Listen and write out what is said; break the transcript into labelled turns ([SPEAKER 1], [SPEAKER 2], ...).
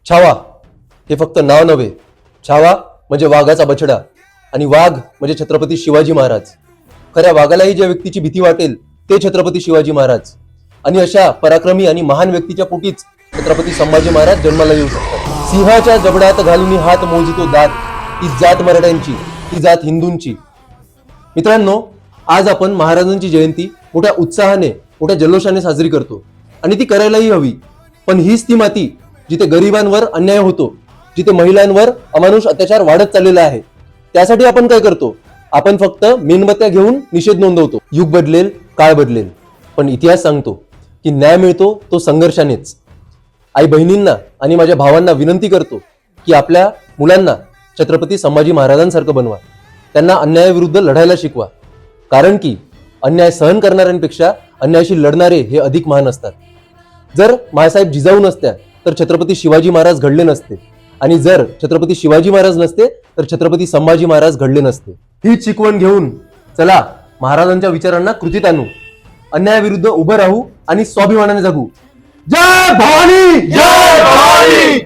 [SPEAKER 1] छावा हे फक्त नाव नव्हे. छावा म्हणजे वाघाचा बछडा आणि वाघ म्हणजे छत्रपती शिवाजी महाराज. खऱ्या वाघालाही ज्या व्यक्तीची भीती वाटेल ते छत्रपती शिवाजी महाराज. आणि अशा पराक्रमी आणि महान व्यक्तीच्या पोटीच छत्रपती संभाजी महाराज जन्माला येऊ शकतात. सिंहाच्या जबड्यात घालून हात मोजितो दात, ती जात मराठ्यांची, ती जात हिंदूंची. मित्रांनो, आज आपण महाराजांची जयंती मोठ्या उत्साहाने, मोठ्या जल्लोषाने साजरी करतो आणि ती करायलाही हवी. पण हीच ती माती जिथे गरिबांवर अन्याय होतो, जिथे महिलांवर अमानुष अत्याचार वाढत चाललेला आहे. त्यासाठी आपण काय करतो? आपण फक्त मेणबत्त्या घेऊन निषेध नोंदवतो. युग बदलेल, काळ बदलेल, पण इतिहास सांगतो की न्याय मिळतो तो संघर्षानेच. आई बहिणींना आणि माझ्या भावांना विनंती करतो की आपल्या मुलांना छत्रपती संभाजी महाराजांसारखं बनवा. त्यांना अन्यायाविरुद्ध लढायला शिकवा. कारण की अन्याय सहन करणाऱ्यांपेक्षा अन्यायाशी लढणारे हे अधिक महान असतात. जर माँसाहेब जिजाऊ नसत्या तर छत्रपती शिवाजी महाराज घडले नसते, आणि जर छत्रपती शिवाजी महाराज नसते तर छत्रपती संभाजी महाराज घडले नसते. हीच शिकवण घेऊन चला महाराजांच्या विचारांना कृतीत आणू, अन्यायाविरुद्ध उभं राहू आणि स्वाभिमानाने जगू. जय भवानी, जय भवानी.